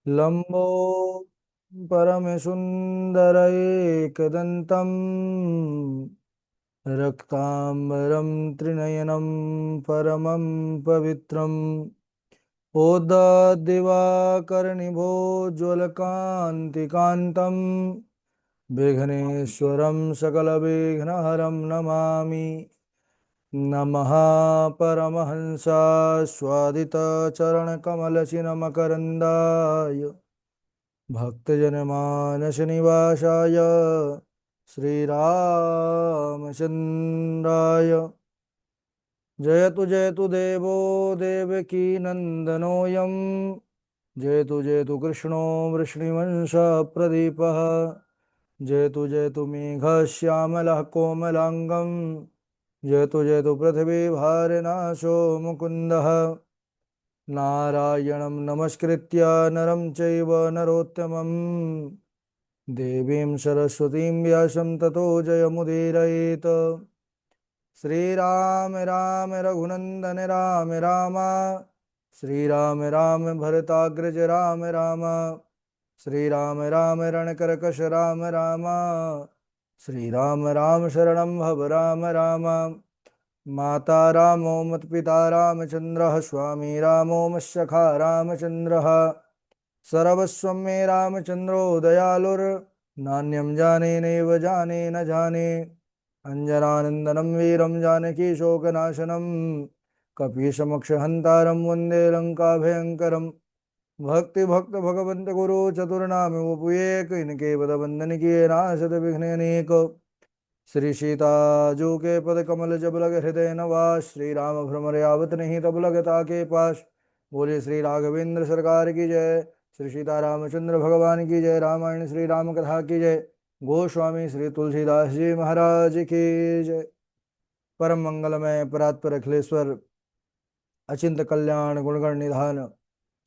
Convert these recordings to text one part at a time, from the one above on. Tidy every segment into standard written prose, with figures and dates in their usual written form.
लम्बो परमसुन्दरैकदन्तम् रक्ताम्बरं त्रिनयनं परमं पवित्रम् ओदद्दिवाकरनिभोज्ज्वलकान्तिकान्तं विघ्नेश्वरं सकलविघ्नहरं नमामि। नमः परमहंसास्वादितचरणकमलचिन्मकरन्दाय भक्तजनमानसनिवासाय श्रीरामचन्द्राय जयतु देवो देवकी नन्दनोऽयं जयतु कृष्णो वृष्णिवंशप्रदीपः जयतु मेघश्यामलः कोमलाङ्गं जयतु पृथिवीभारनाशो मुकुन्दः नारायणं नमस्कृत्य नरं चैव नरोत्तमं देवीं सरस्वतीं व्यासं ततो जयमुदीरयेत्। श्रीराम राम रघुनंदन राम राम श्रीराम राम भरताग्रज राम राम श्रीराम राम रणकरकश राम राम श्रीराम राम शरणं भव राम राम। माता रामो मत्पिता रामचन्द्रः स्वामी रामो मत्सखा रामचन्द्रः सर्वस्वं मे रामचन्द्रो दयालुर्नान्यं जाने नैव जाने न जाने अञ्जनानन्दनं वीरं जानकीशोकनाशनं कपीशमक्षहन्तारं वन्दे लङ्काभयङ्करम्। भक्ति भक्त भगवंत गुरु चतुर्नाम उपयेक इनके पद बंदन किए नासद विघ्न अनेक। श्री सीता जो के पद कमल जब लग हृदय नवास श्री राम भ्रमर आवत नहीं तब लग ताके पास। बोले श्री राघवेंद्र सरकार की जय। श्री सीता रामचंद्र भगवान की जय। रामायण श्री राम कथा की जय। गोस्वामी श्री तुलसीदास जी महाराज की जय। परम मंगलमय परात्पर अखिलेश्वर अचिंत कल्याण गुणगण निधान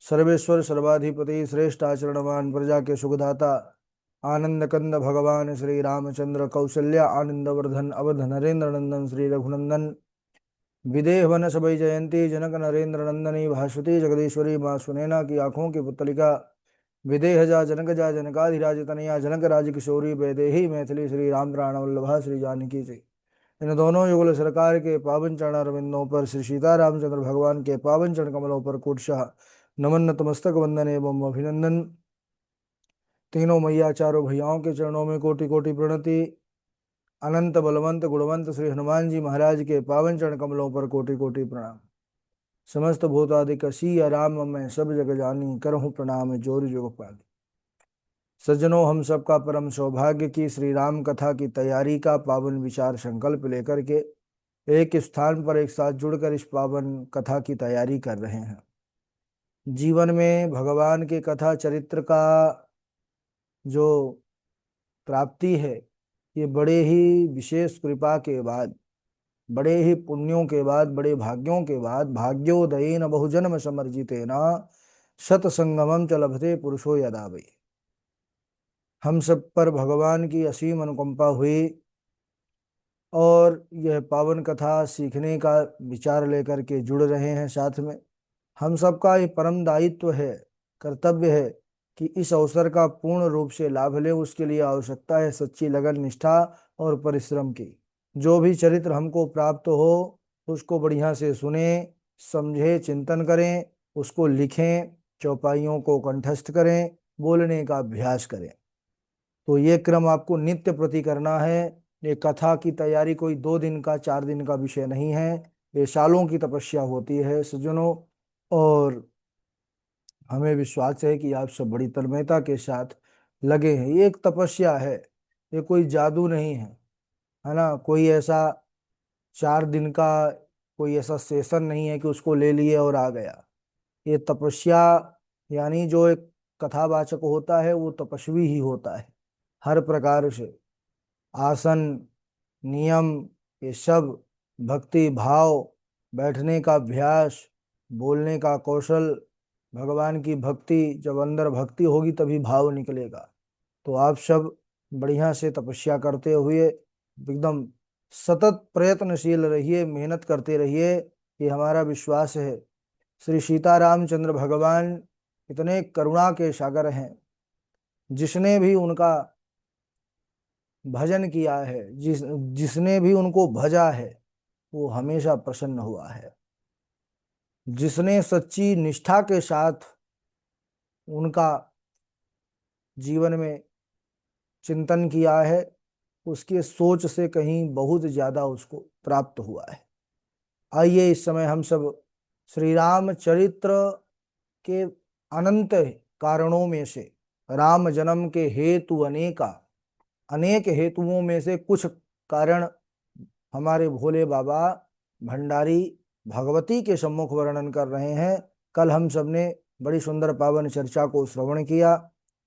सर्वेश्वर सर्वाधिपति श्रेष्ठ आचरणवान प्रजा के सुखदाता आनंद कंद भगवान श्री रामचंद्र कौशल्या आनंद वर्धन अवध नरेंद्र नंदन श्री रघुनंदन विदेह वन सबई जयंती जनक नरेंद्र नंदनी भास्वती जगदीश्वरी माँ सुनैना की आंखों की पुतलिका विदेह जा जनकाधिराज तनया जनक राज किशोरी वैदेही मैथिली श्री राम प्राण वल्लभा श्री जानकी जी। इन दोनों युगल सरकार के पावन चरणारविंदों पर श्री सीतारामचंद्र भगवान के पावन चरण कमलों पर कोटशाह नमन नतमस्तक वंदन एवं अभिनंदन। तीनों मैया चारों भैयाओं के चरणों में कोटि कोटि प्रणति। अनंत बलवंत गुणवंत श्री हनुमान जी महाराज के पावन चरण कमलों पर कोटि कोटि प्रणाम। समस्त भूतादि कसी राम मैं सब जग जानी करहूँ प्रणाम जोर जुग पानी। सज्जनों, हम सबका परम सौभाग्य की श्री राम कथा की तैयारी का पावन विचार संकल्प लेकर के एक स्थान पर एक साथ जुड़कर इस पावन कथा की तैयारी कर रहे हैं। जीवन में भगवान के कथा चरित्र का जो प्राप्ति है, ये बड़े ही विशेष कृपा के बाद, बड़े ही पुण्यों के बाद, बड़े भाग्यों के बाद, भाग्योदयेन बहुजन्म समर्जितेन सतसंगमम च लभते पुरुषो यदा वै। हम सब पर भगवान की असीम अनुकंपा हुई और यह पावन कथा सीखने का विचार लेकर के जुड़ रहे हैं साथ में। हम सबका ये परम दायित्व है, कर्तव्य है कि इस अवसर का पूर्ण रूप से लाभ लें। उसके लिए आवश्यकता है सच्ची लगन, निष्ठा और परिश्रम की। जो भी चरित्र हमको प्राप्त हो उसको बढ़िया से सुने, समझे, चिंतन करें, उसको लिखें, चौपाइयों को कंठस्थ करें, बोलने का अभ्यास करें। तो ये क्रम आपको नित्य प्रति करना है। ये कथा की तैयारी कोई 2 दिन का 4 दिन का विषय नहीं है, ये सालों की तपस्या होती है सज्जनों। और हमें विश्वास है कि आप सब बड़ी तन्मयता के साथ लगे हैं। ये एक तपस्या है, ये कोई जादू नहीं है ना। कोई ऐसा 4 दिन का कोई ऐसा सेशन नहीं है कि उसको ले लिए और आ गया। ये तपस्या, यानी जो एक कथावाचक होता है वो तपस्वी ही होता है। हर प्रकार से आसन, नियम, ये सब, भक्ति भाव, बैठने का अभ्यास, बोलने का कौशल, भगवान की भक्ति, जब अंदर भक्ति होगी तभी भाव निकलेगा। तो आप सब बढ़िया से तपस्या करते हुए एकदम सतत प्रयत्नशील रहिए, मेहनत करते रहिए। ये हमारा विश्वास है। श्री सीतारामचंद्र भगवान इतने करुणा के सागर हैं। जिसने भी उनका भजन किया है, जिसने भी उनको भजा है, वो हमेशा प्रसन्न हुआ है। जिसने सच्ची निष्ठा के साथ उनका जीवन में चिंतन किया है, उसके सोच से कहीं बहुत ज्यादा उसको प्राप्त हुआ है। आइए इस समय हम सब श्री राम चरित्र के अनंत कारणों में से, राम जन्म के हेतु अनेका, अनेक हेतुओं में से कुछ कारण हमारे भोले बाबा भंडारी भगवती के सम्मुख वर्णन कर रहे हैं। कल हम सब ने बड़ी सुंदर पावन चर्चा को श्रवण किया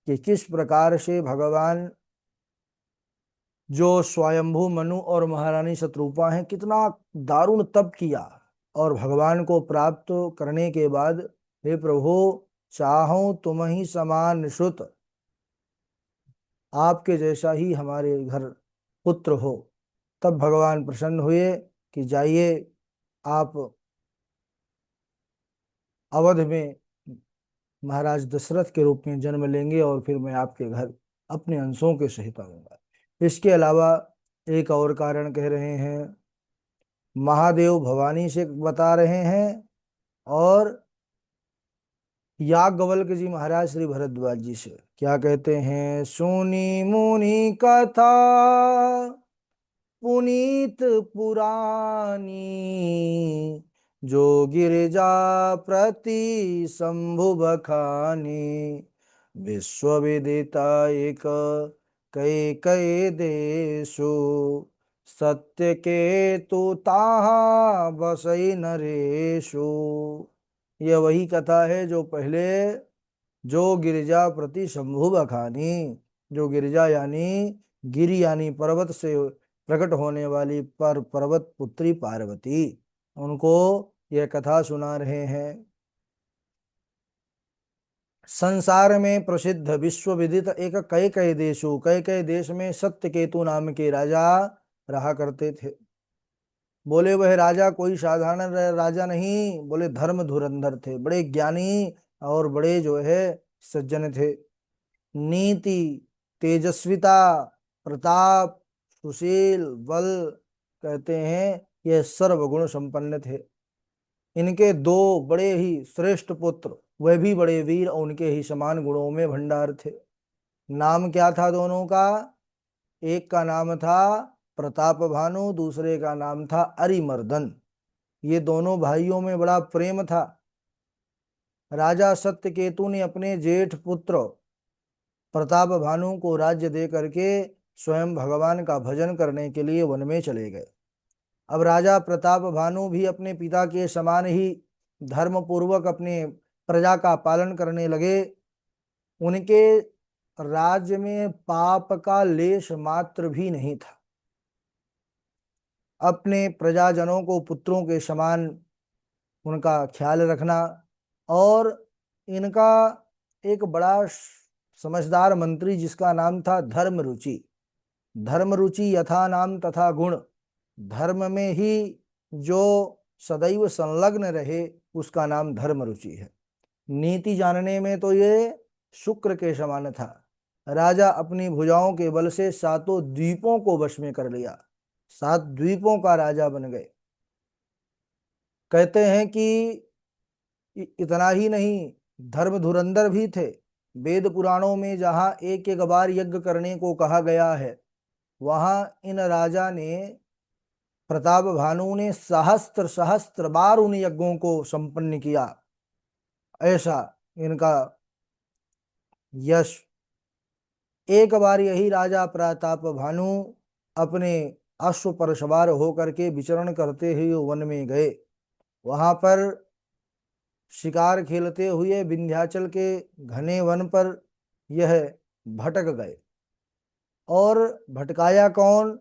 कि किस प्रकार से भगवान जो स्वयंभू मनु और महारानी शत्रुपा हैं, कितना दारुण तप किया, और भगवान को प्राप्त करने के बाद, हे प्रभु चाहो तुम ही समान श्रुत, आपके जैसा ही हमारे घर पुत्र हो। तब भगवान प्रसन्न हुए कि जाइए आप अवध में महाराज दशरथ के रूप में जन्म लेंगे और फिर मैं आपके घर अपने अंशों के सहित आऊंगा। इसके अलावा एक और कारण कह रहे हैं, महादेव भवानी से बता रहे हैं, और याज्ञवल्क्य जी महाराज श्री भरद्वाज जी से क्या कहते हैं, सुनी मुनि कथा पुनीत पुरानी, जो गिरिजा प्रति शंभु बखानी, विश्वविदिता एक कई कई देशु, सत्य के तु ताहा बसई नरेशु। यह वही कथा है जो पहले, जो गिरिजा प्रति शंभु बखानी, जो गिरिजा यानी गिरि यानी पर्वत से प्रकट होने वाली पर पर्वत पुत्री पार्वती, उनको यह कथा सुना रहे हैं। संसार में प्रसिद्ध विश्व विदित एक कई कई देशों, कई कई देश में सत्यकेतु नाम के राजा रहा करते थे। बोले वह राजा कोई साधारण राजा नहीं, बोले धर्म धुरंधर थे, बड़े ज्ञानी और बड़े जो है सज्जन थे। नीति, तेजस्विता, प्रताप, सुशील, बल, कहते हैं ये सर्वगुण संपन्न थे। इनके दो बड़े ही श्रेष्ठ पुत्र, वह भी बड़े वीर और उनके ही समान गुणों में भंडार थे। नाम क्या था दोनों का? एक का नाम था प्रताप भानु, दूसरे का नाम था अरिमर्दन। ये दोनों भाइयों में बड़ा प्रेम था। राजा सत्यकेतु ने अपने जेठ पुत्र प्रताप भानु को राज्य दे करके स्वयं भगवान का भजन करने के लिए वन में चले गए। अब राजा प्रताप भानु भी अपने पिता के समान ही धर्म पूर्वक अपने प्रजा का पालन करने लगे। उनके राज्य में पाप का लेश मात्र भी नहीं था। अपने प्रजाजनों को पुत्रों के समान उनका ख्याल रखना, और इनका एक बड़ा समझदार मंत्री जिसका नाम था धर्म रुचि, धर्म रुचि यथा नाम तथा गुण, धर्म में ही जो सदैव संलग्न रहे उसका नाम धर्म रुचि है। नीति जानने में तो ये शुक्र के समान था। राजा अपनी भुजाओं के बल से सातों द्वीपों को वश में कर लिया, 7 द्वीपों का राजा बन गए। कहते हैं कि इतना ही नहीं, धर्म धुरंधर भी थे। वेद पुराणों में जहां एक एक बार यज्ञ करने को कहा गया है, वहां इन राजा ने, प्रताप भानु ने सहस्त्र सहस्त्र बार उन यज्ञों को संपन्न किया। ऐसा इनका यश। एक बार यही राजा प्रताप भानु अपने अश्व पर सवार होकर के विचरण करते हुए वन में गए। वहां पर शिकार खेलते हुए विंध्याचल के घने वन पर यह भटक गए। और भटकाया कौन?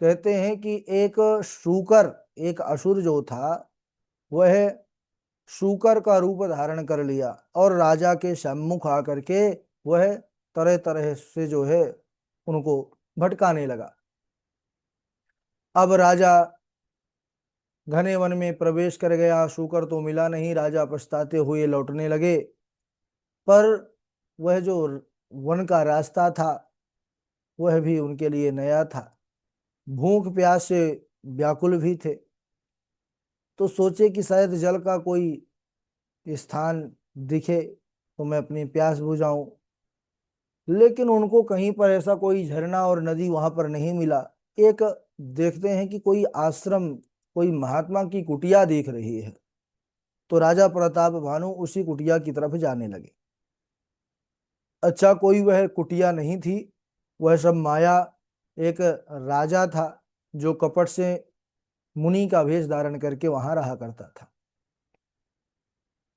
कहते हैं कि एक शूकर, एक असुर जो था, वह शूकर का रूप धारण कर लिया और राजा के सम्मुख आकर के वह तरह तरह से जो है उनको भटकाने लगा। अब राजा घने वन में प्रवेश कर गया, शूकर तो मिला नहीं। राजा पछताते हुए लौटने लगे। पर वह जो वन का रास्ता था वह भी उनके लिए नया था। भूख प्यास से व्याकुल भी थे, तो सोचे कि शायद जल का कोई स्थान दिखे तो मैं अपनी प्यास बुझाऊं। लेकिन उनको कहीं पर ऐसा कोई झरना और नदी वहां पर नहीं मिला। एक देखते हैं कि कोई आश्रम, कोई महात्मा की कुटिया दिख रही है। तो राजा प्रताप भानु उसी कुटिया की तरफ जाने लगे। अच्छा, कोई वह कुटिया नहीं थी, वह सब माया। एक राजा था जो कपट से मुनि का वेश धारण करके वहां रहा करता था।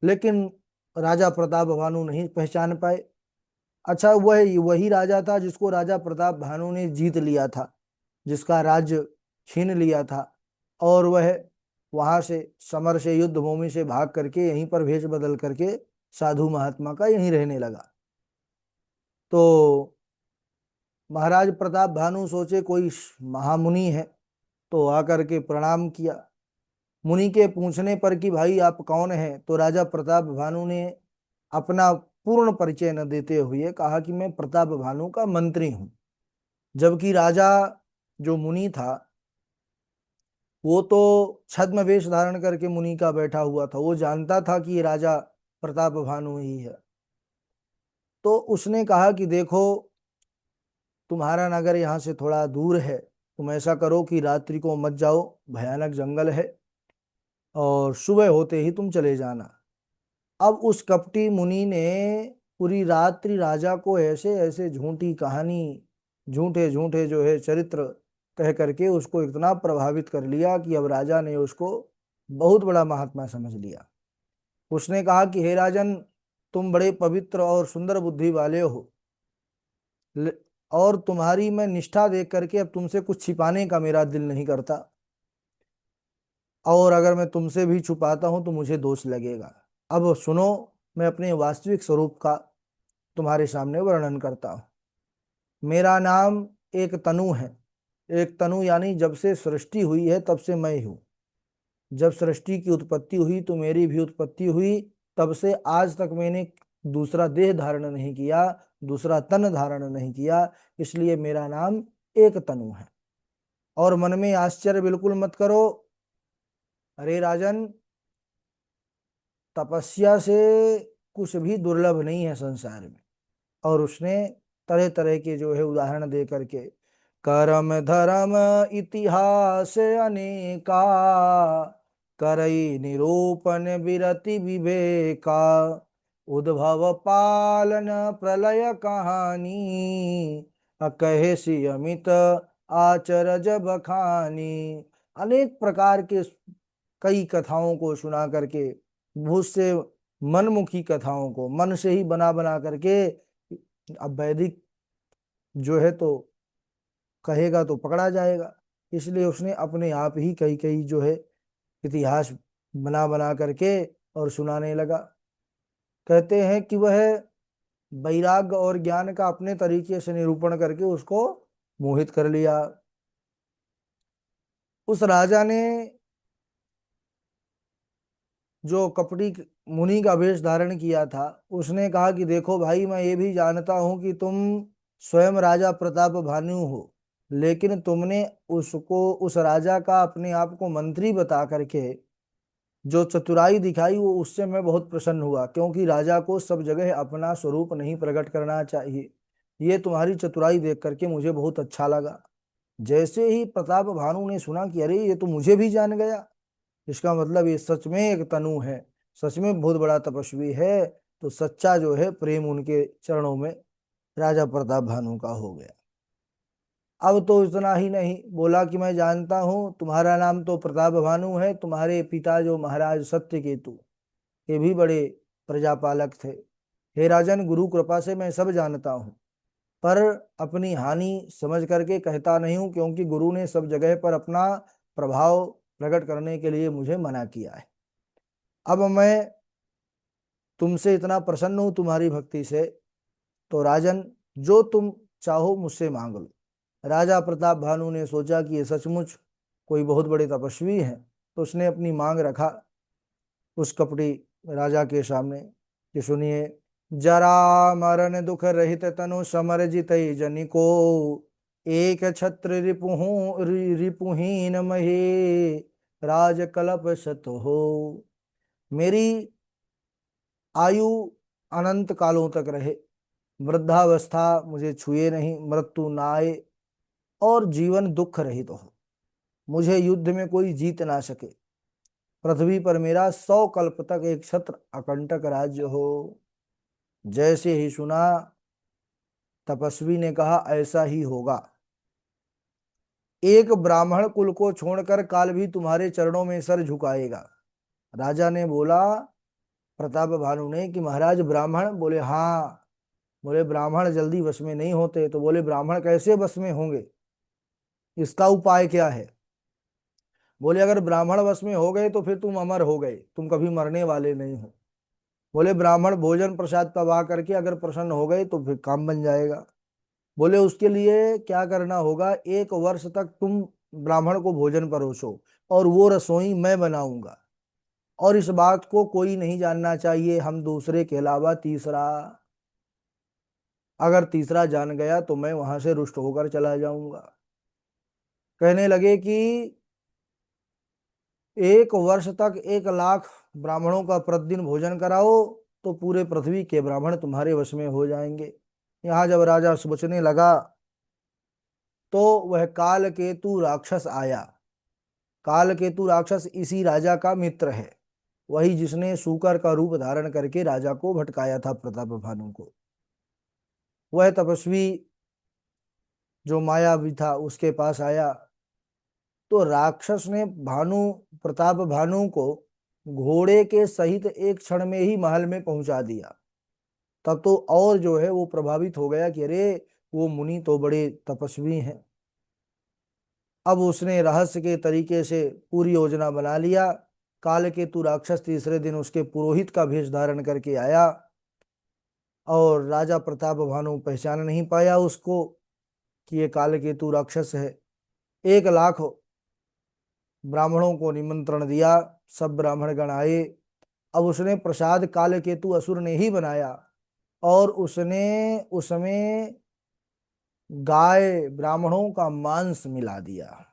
लेकिन राजा प्रताप भानु नहीं पहचान पाए। अच्छा, वह वही राजा था जिसको राजा प्रताप भानु ने जीत लिया था, जिसका राज्य छीन लिया था। और वह वहां से समर से, युद्ध भूमि से भाग करके यहीं पर भेष बदल करके साधु महात्मा का यहीं रहने लगा। तो महाराज प्रताप भानु सोचे कोई महामुनि है, तो आकर के प्रणाम किया। मुनि के पूछने पर कि भाई आप कौन हैं, तो राजा प्रताप भानु ने अपना पूर्ण परिचय न देते हुए कहा कि मैं प्रताप भानु का मंत्री हूं। जबकि राजा जो मुनि था वो तो छद्म वेश धारण करके मुनि का बैठा हुआ था, वो जानता था कि ये राजा प्रताप भानु ही है। तो उसने कहा कि देखो, तुम्हारा नगर यहाँ से थोड़ा दूर है, तुम ऐसा करो कि रात्रि को मत जाओ, भयानक जंगल है, और सुबह होते ही तुम चले जाना। अब उस कपटी मुनि ने पूरी रात्रि राजा को ऐसे ऐसे झूठी कहानी, झूठे झूठे जो है चरित्र कह करके उसको इतना प्रभावित कर लिया कि अब राजा ने उसको बहुत बड़ा महात्मा समझ लिया। उसने कहा कि हे राजन, तुम बड़े पवित्र और सुंदर बुद्धि वाले हो, और तुम्हारी मैं निष्ठा देख करके अब तुमसे कुछ छिपाने का मेरा दिल नहीं करता, और अगर मैं तुमसे भी छुपाता हूं तो मुझे दोष लगेगा। अब सुनो, मैं अपने वास्तविक स्वरूप का तुम्हारे सामने वर्णन करता हूं। मेरा नाम एक तनु है। एक तनु यानी जब से सृष्टि हुई है तब से मैं हूं। जब सृष्टि की उत्पत्ति हुई तो मेरी भी उत्पत्ति हुई, तब से आज तक मैंने दूसरा देह धारण नहीं किया, दूसरा तन धारण नहीं किया। इसलिए मेरा नाम एक तनु है। और मन में आश्चर्य बिल्कुल मत करो, अरे राजन, तपस्या से कुछ भी दुर्लभ नहीं है संसार में। और उसने तरह तरह के जो है उदाहरण दे करके, कर्म धर्म इतिहास अनेका, करई निरूपण विरति विवेका, उद्भव पालन प्रलय कहानी, अकहे सी अमित आचर जब खानी। अनेक प्रकार के कई कथाओं को सुना करके, बहुत से मनमुखी कथाओं को मन से ही बना बना करके, अब वैदिक जो है तो कहेगा तो पकड़ा जाएगा, इसलिए उसने अपने आप ही कई कई जो है इतिहास बना बना करके और सुनाने लगा। कहते हैं कि वह वैराग्य और ज्ञान का अपने तरीके से निरूपण करके उसको मोहित कर लिया। उस राजा ने जो कपटी मुनि का वेश धारण किया था, उसने कहा कि देखो भाई, मैं ये भी जानता हूं कि तुम स्वयं राजा प्रताप भानु हो, लेकिन तुमने उसको, उस राजा का अपने आप को मंत्री बता करके जो चतुराई दिखाई, वो उससे मैं बहुत प्रसन्न हुआ, क्योंकि राजा को सब जगह अपना स्वरूप नहीं प्रकट करना चाहिए। ये तुम्हारी चतुराई देख करके मुझे बहुत अच्छा लगा। जैसे ही प्रताप भानु ने सुना कि अरे ये तो मुझे भी जान गया, इसका मतलब ये सच में एक तनु है, सच में बहुत बड़ा तपस्वी है, तो सच्चा जो है प्रेम उनके चरणों में राजा प्रताप भानु का हो गया। अब तो इतना ही नहीं, बोला कि मैं जानता हूँ तुम्हारा नाम तो प्रताप भानु है, तुम्हारे पिता जो महाराज सत्यकेतु, ये भी बड़े प्रजापालक थे। हे राजन, गुरु कृपा से मैं सब जानता हूँ, पर अपनी हानि समझ करके कहता नहीं हूँ, क्योंकि गुरु ने सब जगह पर अपना प्रभाव प्रकट करने के लिए मुझे मना किया है। अब मैं तुमसे इतना प्रसन्न हूं तुम्हारी भक्ति से, तो राजन, जो तुम चाहो मुझसे मांग लो। राजा प्रताप भानु ने सोचा कि ये सचमुच कोई बहुत बड़े तपस्वी हैं, तो उसने अपनी मांग रखा उस कपटी राजा के सामने कि सुनिए, जरा मरण दुख रहित तनु समर जितै जनिको, एक छत्र रिपुहीन महे राज कलप सत हो। मेरी आयु अनंत कालों तक रहे, वृद्धावस्था मुझे छुए नहीं, मृत्यु ना आए और जीवन दुख रहित हो, मुझे युद्ध में कोई जीत ना सके, पृथ्वी पर मेरा 100 कल्प तक एक छत्र अकंटक राज्य हो। जैसे ही सुना, तपस्वी ने कहा ऐसा ही होगा। एक ब्राह्मण कुल को छोड़कर काल भी तुम्हारे चरणों में सर झुकाएगा। राजा ने बोला, प्रताप भानु ने, कि महाराज ब्राह्मण? बोले हाँ। बोले ब्राह्मण जल्दी वश में नहीं होते। तो बोले ब्राह्मण कैसे वश में होंगे, इसका उपाय क्या है? बोले अगर ब्राह्मण वश में हो गए तो फिर तुम अमर हो गए, तुम कभी मरने वाले नहीं हो। बोले ब्राह्मण भोजन प्रसाद पवा करके अगर प्रसन्न हो गए तो फिर काम बन जाएगा। बोले उसके लिए क्या करना होगा, 1 वर्ष तक तुम ब्राह्मण को भोजन परोसो और वो रसोई मैं बनाऊंगा, और इस बात को कोई नहीं जानना चाहिए, हम दूसरे के अलावा तीसरा। अगर तीसरा जान गया तो मैं वहां से रुष्ट होकर चला जाऊंगा। कहने लगे कि 1 वर्ष तक 1 लाख ब्राह्मणों का प्रतिदिन भोजन कराओ तो पूरे पृथ्वी के ब्राह्मण तुम्हारे वश में हो जाएंगे। यहाँ जब राजा सोचने लगा तो वह कालकेतु राक्षस आया। कालकेतु राक्षस इसी राजा का मित्र है, वही जिसने सूकर का रूप धारण करके राजा को भटकाया था, प्रताप भानु को। वह तपस्वी जो मायावी था उसके पास आया तो राक्षस ने प्रताप भानु को घोड़े के सहित एक क्षण में ही महल में पहुंचा दिया। तब तो और जो है वो प्रभावित हो गया कि अरे वो मुनि तो बड़े तपस्वी हैं। अब उसने रहस्य के तरीके से पूरी योजना बना लिया। कालकेतु राक्षस तीसरे दिन उसके पुरोहित का भेष धारण करके आया और राजा प्रताप भानु पहचान नहीं पाया उसको कि ये कालकेतु राक्षस है। 1 लाख ब्राह्मणों को निमंत्रण दिया, सब ब्राह्मण गण आए। अब उसने प्रसाद कालकेतु असुर ने ही बनाया और उसने उसमें गाय ब्राह्मणों का मांस मिला दिया।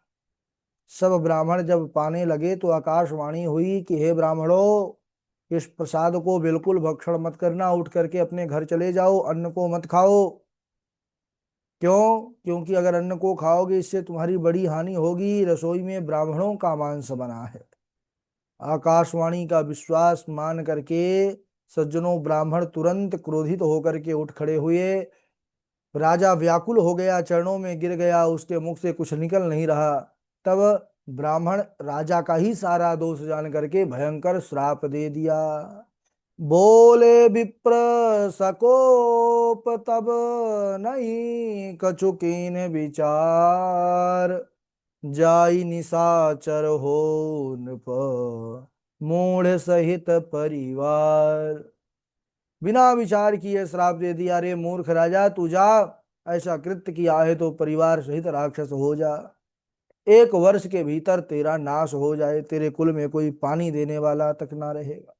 सब ब्राह्मण जब पाने लगे तो आकाशवाणी हुई कि हे ब्राह्मणों, इस प्रसाद को बिल्कुल भक्षण मत करना, उठ करके अपने घर चले जाओ, अन्न को मत खाओ। क्यों? क्योंकि अगर अन्न को खाओगे इससे तुम्हारी बड़ी हानि होगी, रसोई में ब्राह्मणों का मांस बना है। आकाशवाणी का विश्वास मान करके सज्जनों ब्राह्मण तुरंत क्रोधित होकर के उठ खड़े हुए। राजा व्याकुल हो गया, चरणों में गिर गया, उसके मुख से कुछ निकल नहीं रहा। तब ब्राह्मण राजा का ही सारा दोष जान करके भयंकर श्राप दे दिया। बोले विप्र सकोप तब नहीं कछुकीन विचार, जाई निशाचर हो नृप मूढ़ सहित परिवार। बिना विचार किए श्राप दे दिया, रे मूर्ख राजा तू जा, ऐसा कृत्य किया है तो परिवार सहित राक्षस हो जा, 1 वर्ष के भीतर तेरा नाश हो जाए, तेरे कुल में कोई पानी देने वाला तक ना रहेगा।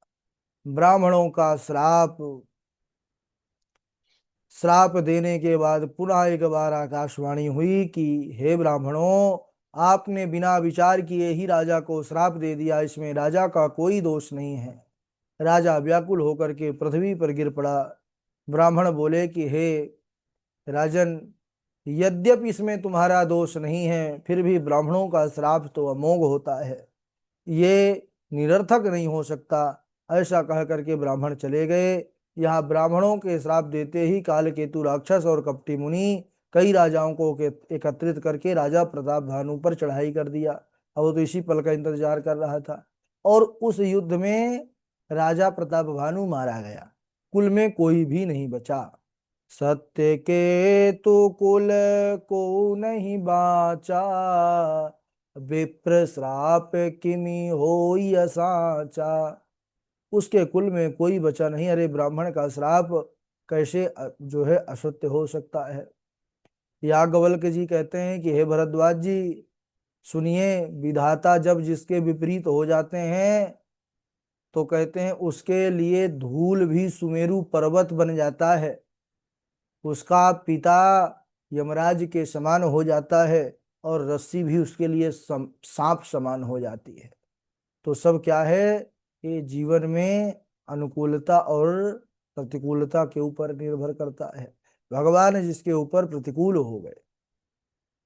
ब्राह्मणों का श्राप श्राप देने के बाद पुनः एक बार आकाशवाणी हुई कि हे ब्राह्मणों, आपने बिना विचार किए ही राजा को श्राप दे दिया, इसमें राजा का कोई दोष नहीं है। राजा व्याकुल होकर के पृथ्वी पर गिर पड़ा। ब्राह्मण बोले कि हे राजन, यद्यपि इसमें तुम्हारा दोष नहीं है, फिर भी ब्राह्मणों का श्राप तो अमोघ होता है, ये निरर्थक नहीं हो सकता। ऐसा कह करके ब्राह्मण चले गए। यहाँ ब्राह्मणों के श्राप देते ही कालकेतु राक्षस और कपटी मुनि कई राजाओं को एकत्रित करके राजा प्रताप भानु पर चढ़ाई कर दिया। अब वो तो इसी पल का इंतजार कर रहा था। और उस युद्ध में राजा प्रताप भानु मारा गया, कुल में कोई भी नहीं बचा। सत्य के तो कुल को नहीं बाचा, विप्र श्राप किमि होई साचा। उसके कुल में कोई बचा नहीं। अरे ब्राह्मण का श्राप कैसे जो है असत्य हो सकता है। याज्ञवल्क्य जी कहते हैं कि हे भरद्वाज जी सुनिए, विधाता जब जिसके विपरीत हो जाते हैं तो कहते हैं उसके लिए धूल भी सुमेरु पर्वत बन जाता है, उसका पिता यमराज के समान हो जाता है, और रस्सी भी उसके लिए सांप समान हो जाती है। तो सब क्या है, ये जीवन में अनुकूलता और प्रतिकूलता के ऊपर निर्भर करता है। भगवान जिसके ऊपर प्रतिकूल हो गए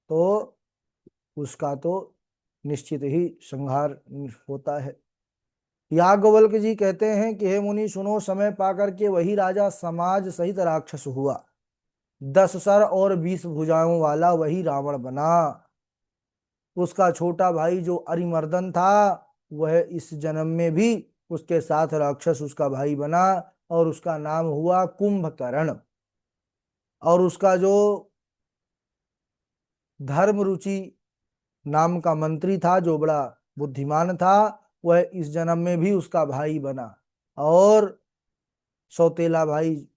तो उसका तो निश्चित ही संहार होता है। याज्ञवल्क जी कहते हैं कि हे मुनि सुनो, समय पाकर के वही राजा समाज सहित राक्षस हुआ, 10 सर और 20 भुजाओं वाला वही रावण बना। उसका छोटा भाई जो अरिमर्दन था वह इस जन्म में भी उसके साथ राक्षस उसका भाई बना, और उसका नाम हुआ कुंभकर्ण। और उसका जो धर्म रुचि नाम का मंत्री था, जो बड़ा बुद्धिमान था, वह इस जन्म में भी उसका भाई बना। और सौतेला भाई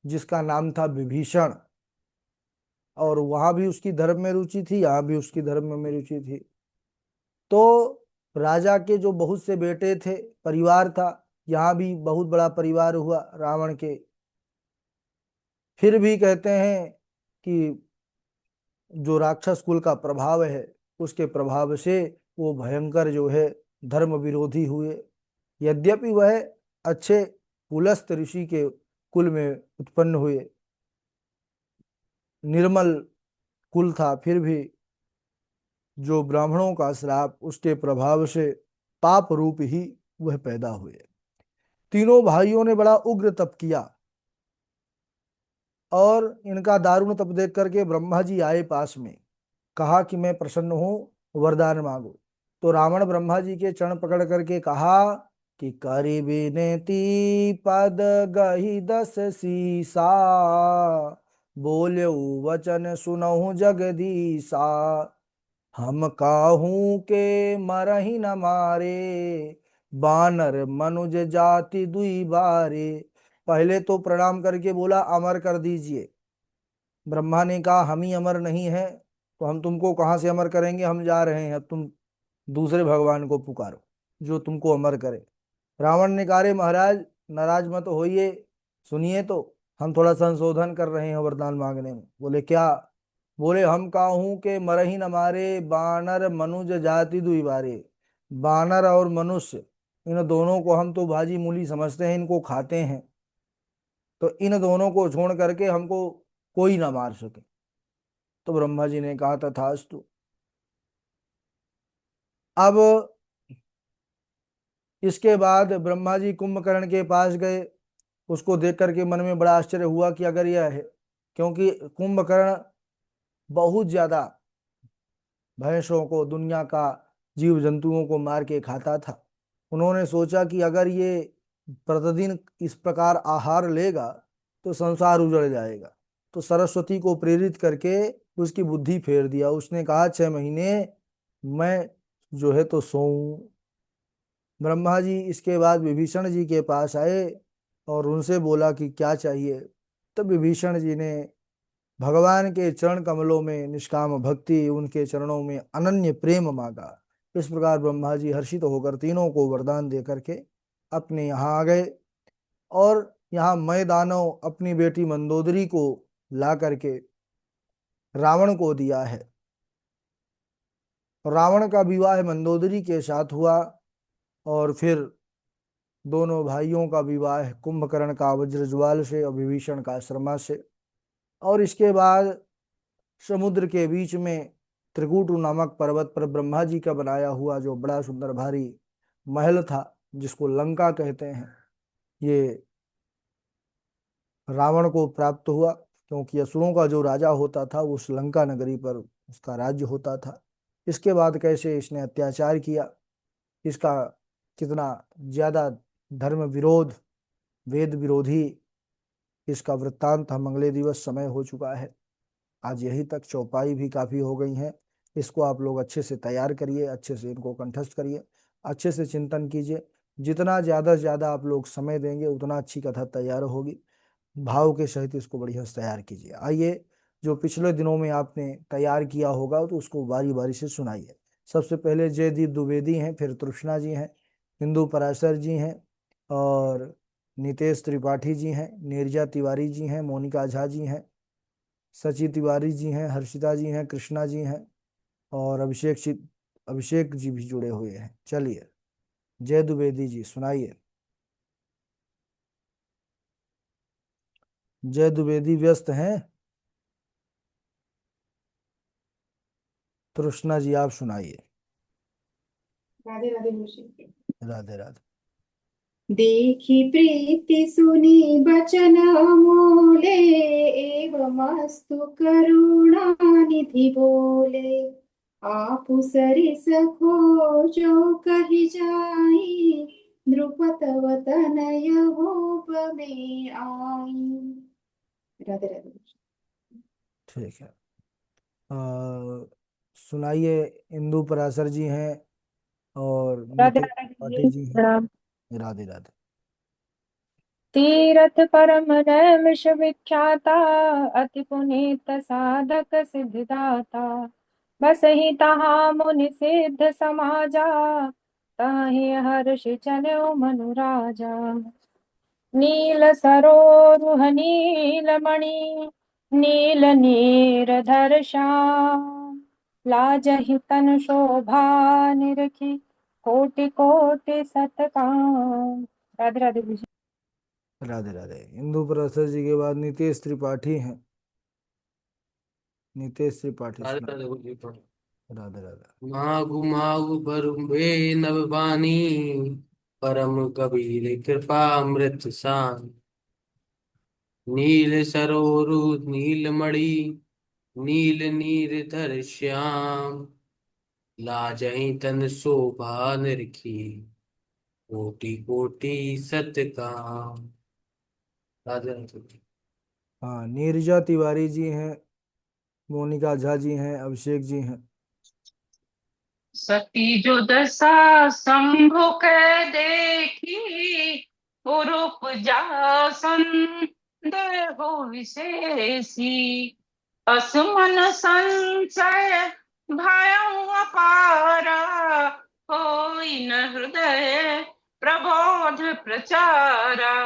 जिसका नाम था विभीषण, और वहां भी उसकी धर्म में रुचि थी, यहाँ भी उसकी धर्म में रुचि थी। तो राजा के जो बहुत से बेटे थे, परिवार था, यहाँ भी बहुत बड़ा परिवार हुआ रावण के। फिर भी कहते हैं कि जो राक्षस कुल का प्रभाव है, उसके प्रभाव से वो भयंकर जो है धर्म विरोधी हुए। यद्यपि वह अच्छे पुलस्त ऋषि के कुल में उत्पन्न हुए, निर्मल कुल था, फिर भी जो ब्राह्मणों का श्राप, उसके प्रभाव से पाप रूप ही वह पैदा हुए। तीनों भाइयों ने बड़ा उग्र तप किया, और इनका दारुण तप देख करके ब्रह्मा जी आए पास में, कहा कि मैं प्रसन्न हूं, वरदान मांगो। तो रावण ब्रह्मा जी के चरण पकड़ करके कहा कि करि बिनती पद गही 10 सीसा, बोल्यऊ वचन सुनहु जगदीसा, हम काहू के मरहि न मारे, बानर मनुज जाति दुई बारे। पहले तो प्रणाम करके बोला अमर कर दीजिए। ब्रह्मा ने कहा हम ही अमर नहीं है, तो हम तुमको कहाँ से अमर करेंगे, हम जा रहे हैं, अब तुम दूसरे भगवान को पुकारो जो तुमको अमर करे। रावण ने कहा रे महाराज, नाराज मत होइए, सुनिए तो, हम थोड़ा संशोधन कर रहे हैं वरदान मांगने में। बोले क्या? बोले हम काहू के मरही न मारे, बानर मनुज जाति दुई बारे। बानर और मनुष्य, इन दोनों को हम तो भाजी मूली समझते हैं, इनको खाते हैं, तो इन दोनों को छोड़ करके हमको कोई ना मार सके। तो ब्रह्मा जी ने कहा तथास्तु। अब इसके बाद ब्रह्मा जी कुंभकर्ण के पास गए, उसको देख करके मन में बड़ा आश्चर्य हुआ कि अगर यह है, क्योंकि कुंभकर्ण बहुत ज्यादा भैंसों को, दुनिया का जीव जंतुओं को मार के खाता था। उन्होंने सोचा कि अगर ये प्रतिदिन इस प्रकार आहार लेगा तो संसार उजड़ जाएगा। तो सरस्वती को प्रेरित करके उसकी बुद्धि फेर दिया। उसने कहा 6 महीने मैं जो है तो सोऊं। ब्रह्मा जी इसके बाद विभीषण जी के पास आए और उनसे बोला कि क्या चाहिए। तब विभीषण जी ने भगवान के चरण कमलों में निष्काम भक्ति, उनके चरणों में अनन्य प्रेम मांगा। इस प्रकार ब्रह्मा जी हर्षित होकर तीनों को वरदान दे करके अपने यहाँ आ गए, और यहाँ मैं दानव अपनी बेटी मंदोदरी को ला करके रावण को दिया है। रावण का विवाह मंदोदरी के साथ हुआ, और फिर दोनों भाइयों का विवाह कुंभकर्ण का वज्रज्वाल से और विभीषण का शर्मा से। और इसके बाद समुद्र के बीच में त्रिकूटु नामक पर्वत पर ब्रह्मा जी का बनाया हुआ जो बड़ा सुंदर भारी महल था, जिसको लंका कहते हैं, ये रावण को प्राप्त हुआ, क्योंकि असुरों का जो राजा होता था उस लंका नगरी पर उसका राज्य होता था। इसके बाद कैसे इसने अत्याचार किया, इसका कितना ज्यादा धर्म विरोध, वेद विरोधी इसका वृत्तांत हम अगले दिवस, समय हो चुका है, आज यही तक, चौपाई भी काफ़ी हो गई हैं। इसको आप लोग अच्छे से तैयार करिए, अच्छे से इनको कंठस्थ करिए, अच्छे से चिंतन कीजिए। जितना ज़्यादा से ज़्यादा आप लोग समय देंगे उतना अच्छी कथा तैयार होगी। भाव के सहित इसको बढ़िया से तैयार कीजिए। आइए, जो पिछले दिनों में आपने तैयार किया होगा तो उसको बारी बारी से सुनाइए। सबसे पहले जयदीप द्विवेदी हैं, फिर तृष्णा जी हैं, इंदु पराशर जी हैं, और नितेश त्रिपाठी जी हैं, नीरजा तिवारी जी हैं, मोनिका झा जी हैं, सची तिवारी जी हैं, हर्षिता जी हैं, कृष्णा जी हैं, और अभिषेक जी भी जुड़े हुए हैं। चलिए, जय द्विवेदी जी सुनाइए। जय द्विवेदी व्यस्त हैं? तृष्णा जी आप सुनाइए। राधे राधे मुझे। राधे राधे। देखी प्रीति सुनी बचन मोले, एवमस्तु करुणा निधि बोले। आप सरिस खोजो कहि जाई, द्रुपद वतनय भूप में आई। राधे राधे। ठीक है। सुनाइए। इंदु पराशर जी हैं और राधे नितेश राधे त्रिपाठी जी, जी हैं। प्रणाम। राधे राधे। तीरथ परम नैमिष विख्याता, अति पुनीत साधक सिद्धिदाता। बस ही तहाँ मुनि सिद्ध समाजा, ताहि हर्ष चलो मनुराजा। नील सरोरुह नील मणि, नील नीरधर श्याम। लाजहि तन शोभा निरखी, कोटि कोटि सतकाम। राधे राधे। राधे राधे। इंदु पराशर जी के बाद नितेश त्रिपाठी हैं। नितेश त्रिपाठी राधे सुना। राधे गुरु जी को। राधे राधे। मागु मागु बरुबे नवबानी, परम कबीर कृपा अमृत सान। नील सरोरु नीलमणि, नील नीरधर श्याम। लाजहि तन शोभा निरखी, कोटि कोटि सतकाम। राधे राधे। हाँ, नीरजा तिवारी जी हैं, मोनिका झा जी हैं, अभिषेक जी हैं। सती जो दशा शंभु के देखी, पुरुप जासन देहु विशेषी। असमन संचय भयउ अपारा, होई न हृदय प्रबोध प्रचारा।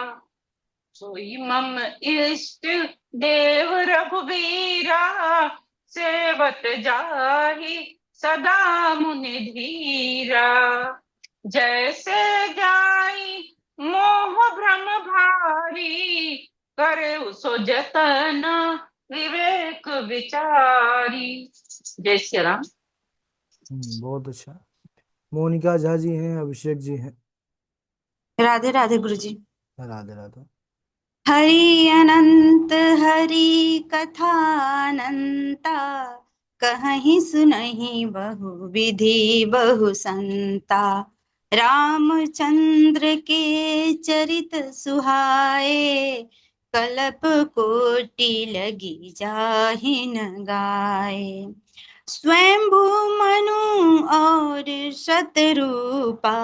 सोई मम इष्ट देव रघुवीरा, सेवत जाहि सदा मुनि धीरा। जैसे जाई मोह भ्रम भारी, करे सो जतन विवेक विचारी। जय श्री राम। बहुत अच्छा। मोनिका झा जी हैं, अभिषेक जी हैं। राधे राधे गुरु जी। राधे राधे। हरि अनंत हरि कथानंता, कहीं सुनहि बहु विधि बहु संता। रामचंद्र के चरित सुहाए, कलप कोटि लगी जाहि न गाए। स्वयंभू मनु और शतरूपा,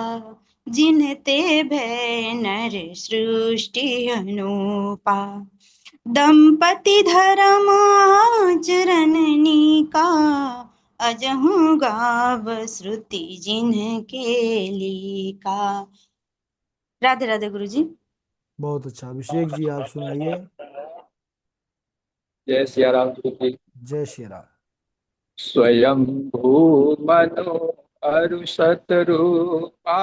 जिनते भय नर सृष्टि अनूपा। दंपति धर्म आचरनीका, अजहु गाव श्रुति जिनके लीका। राधे राधे गुरु जी। बहुत अच्छा। अभिषेक जी आप सुनाइए। जय सिया राम जी। जय श्री राम। स्वयं भू मनो अरुषत रूपा,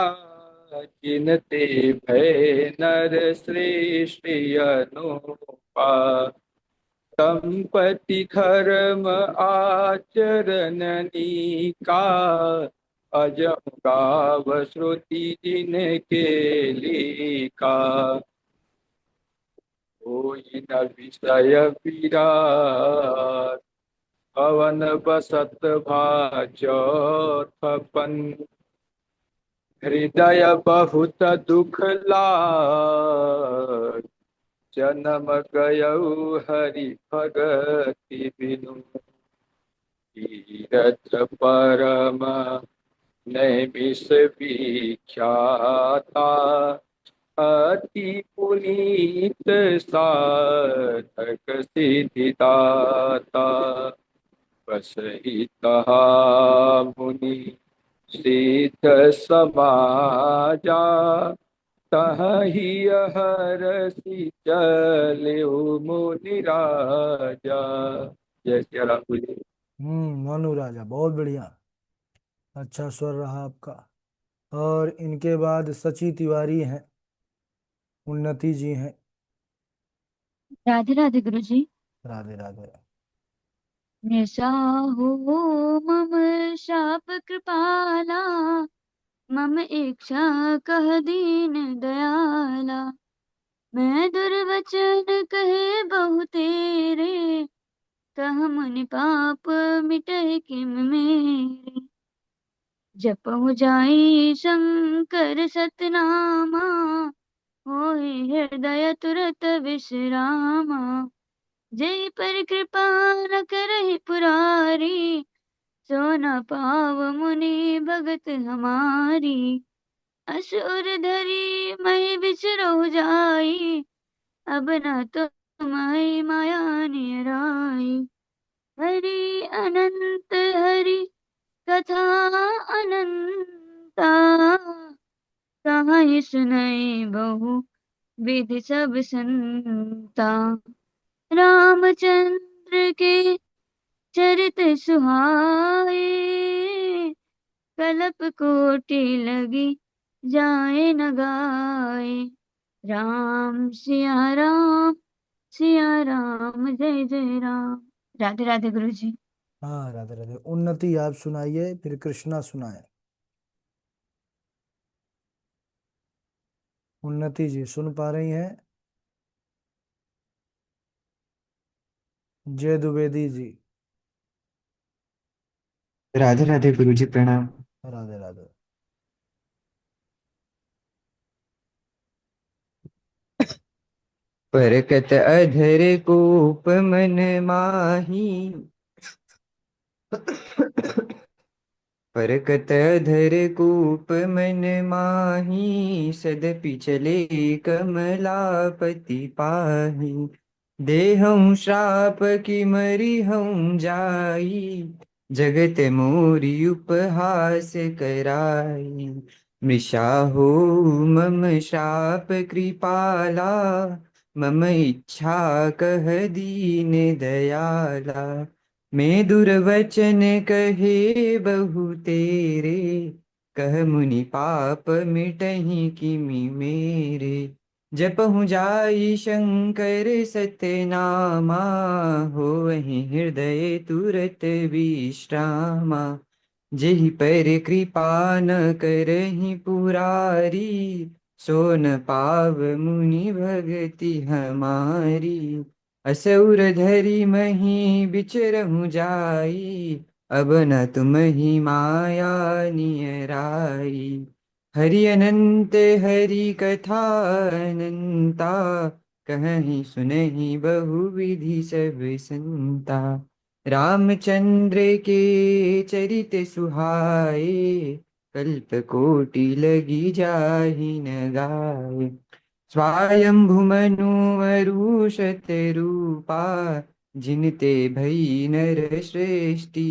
जिनते भय नर श्रेष्ठ अनुपा। दंपति धर्म आचरनीका, अजम गाव श्रुति जिनके लिखा। कोई न विषय विराट, पवन बसत भाजपन। हृदय बहुत दुख लाग, जन्म गयौ हरि भगति बिनु। तीरथ परम नैमिष विख्याता, अति पुनीत साधक सिद्धिदाता। बस ही तहा मुनि सिद्ध समाजा तहि हरसि चले मुनि राजा। जय श्री राम जी। मनु राजा, बहुत बढ़िया, अच्छा स्वर रहा आपका। और इनके बाद सची तिवारी हैं, उन्नति जी हैं। राधे राधे गुरु जी। राधे राधे। निसाहो मम शाप कृपाला, मम इच्छा कह दीन दयाला। मैं दुर्वचन कहे बहु तेरे, कह मुनि पाप मिटहि किम मेरे। जपहु जाई शंकर सतनामा, होहि हृदय तुरत विश्रामा। जय पर कृपा न करहि पुरारी, सो न पाव मुनि भगत हमारी। असुर धरी महि विचरहु जाई, अब न तुम्हारी माया निराई। हरि अनंत हरि कथा अनंता, कहाँ सुनई बहु विधि सब संता। रामचंद्र के चरित सुहाए, कलप कोटि लगी जाए न गाए। राम सिया राम जय जय राम। राधे राधे गुरु जी। हाँ राधे राधे। उन्नति आप सुनाइए, फिर कृष्णा सुनाए। उन्नति जी सुन पा रही हैं? जय द्विवेदी जी। राधे राधे गुरु जी, प्रणाम। राधे राधे। परकत अधर कोप मन माही, परकत अधर कोप मन माही। सदपि चले कमलापति पाही। देहं श्राप की मरिहं जाई, जगत मोरी उपहास कराई। मृषा हो मम श्राप कृपाला, मम इच्छा कह दीन दयाला। मैं दुर्वचन कहे बहु तेरे, कह मुनि पाप मिटहि किमि मेरे। जपहु जाई शंकर सतनामा, होवहि हृदय तुरत विश्रामा। जेहि पर कृपा न करहि पुरारी, सो न पाव मुनि भगति हमारी। असुर धरि मही बिचरहु जाई, अब न तुम्हि माया नियराई। हरि अनंत हरि कथा अनंता, कहीं सुनहि बहु विधि सब संता। रामचंद्र के चरित सुहाए, कल्प कोटि लगी जाहि न गाए। स्वायंभु मनु अरुषत रूपा, जिनते भई नर श्रेष्ठी।